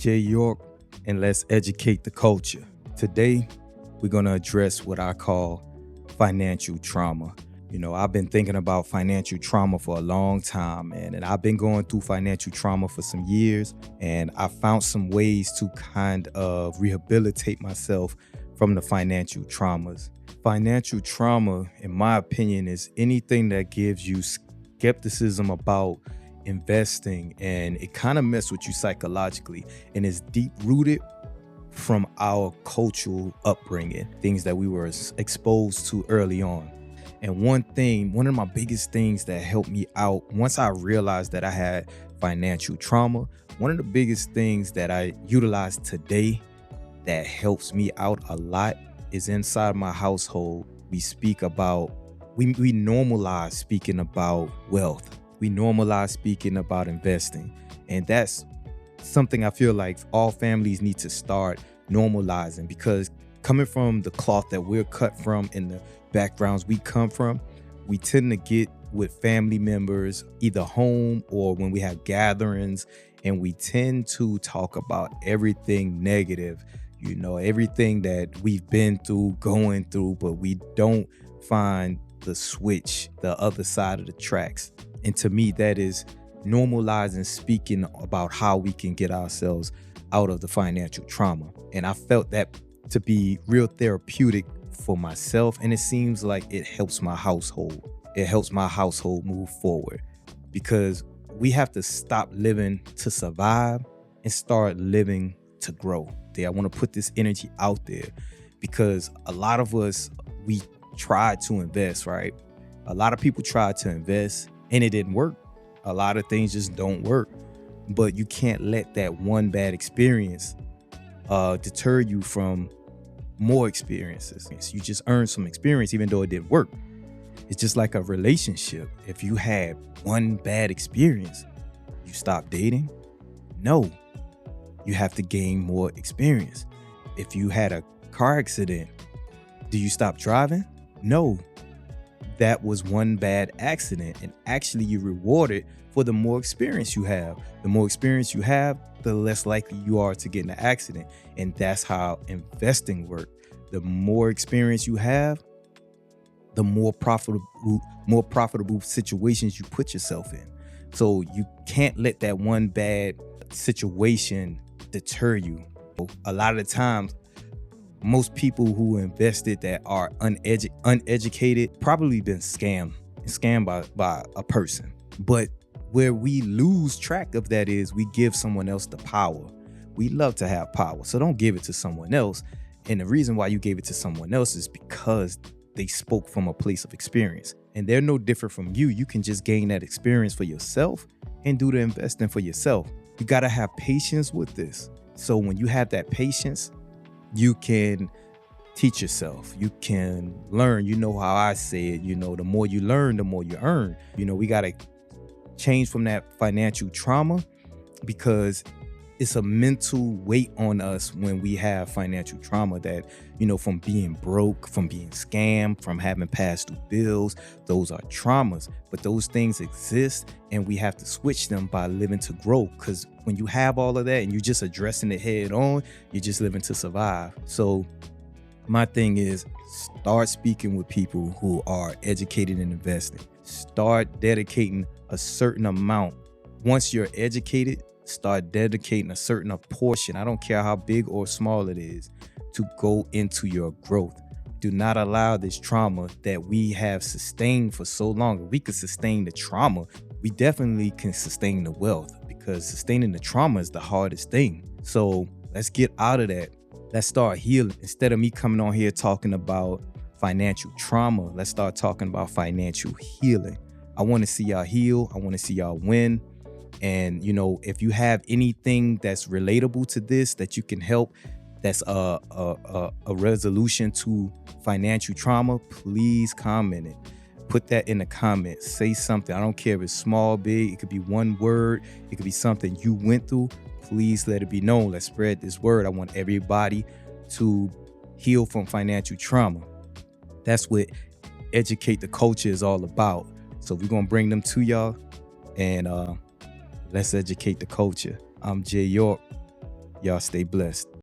Jay York, and let's educate the culture. Today, we're going to address what I call financial trauma. I've been thinking about financial trauma for a long time, man, and I've been going through financial trauma for some years, and I found some ways to kind of rehabilitate myself from the financial traumas. Financial trauma, in my opinion, is anything that gives you skepticism about investing, and it kind of messes with you psychologically, and it's deep rooted from our cultural upbringing, things that we were exposed to early on. And one of my biggest things that helped me out once I realized that I had financial trauma, one of the biggest things that I utilize today that helps me out a lot is inside my household. We normalize speaking about wealth. We normalize speaking about investing. And that's something I feel like all families need to start normalizing, because coming from the cloth that we're cut from and the backgrounds we come from, we tend to get with family members, either home or when we have gatherings, and we tend to talk about everything negative, everything that we've been through, going through, but we don't find the switch, the other side of the tracks. And to me, that is normalizing speaking about how we can get ourselves out of the financial trauma. And I felt that to be real therapeutic for myself, and it seems like it helps my household. It helps my household move forward, because we have to stop living to survive and start living to grow. I want to put this energy out there, because a lot of us, we tried to invest, right? A lot of people tried to invest and it didn't work. A lot of things just don't work, but you can't let that one bad experience deter you from more experiences. You just earned some experience even though it didn't work. It's just like a relationship. If you had one bad experience, you stop dating? No. You have to gain more experience. If you had a car accident, do you stop driving? No. That was one bad accident, and actually you're rewarded for the more experience you have. The more experience you have, the less likely you are to get in an accident. And that's how investing works. The more experience you have, the more profitable situations you put yourself in. So you can't let that one bad situation deter you. A lot of the times, most people who invested that are uneducated probably been scammed by a person. But where we lose track of that is we give someone else the power. We love to have power, so don't give it to someone else. And the reason why you gave it to someone else is because they spoke from a place of experience, and they're no different from you. You can just gain that experience for yourself and do the investing for yourself. You got to have patience with this. So when you have that patience, you can teach yourself. You can learn. You know how I say it, the more you learn, the more you earn. We got to change from that financial trauma, because it's a mental weight on us when we have financial trauma that, from being broke, from being scammed, from having past due bills. Those are traumas, but those things exist, and we have to switch them by living to grow. Because when you have all of that and you're just addressing it head on, you're just living to survive. So my thing is, start speaking with people who are educated in investing. Start dedicating a certain amount. Once you're educated, start dedicating a certain portion, I don't care how big or small it is, to go into your growth. Do not allow this trauma that we have sustained for so long. If we could sustain the trauma, we definitely can sustain the wealth, because sustaining the trauma is the hardest thing. So let's get out of that. Let's start healing. Instead of me coming on here talking about financial trauma, let's start talking about financial healing. I want to see y'all heal. I want to see y'all win. And, if you have anything that's relatable to this, that you can help, that's a resolution to financial trauma, please comment it. Put that in the comments. Say something. I don't care if it's small, big. It could be one word. It could be something you went through. Please let it be known. Let's spread this word. I want everybody to heal from financial trauma. That's what Educate the Culture is all about. So we're going to bring them to y'all, and let's educate the culture. I'm Jay York. Y'all stay blessed.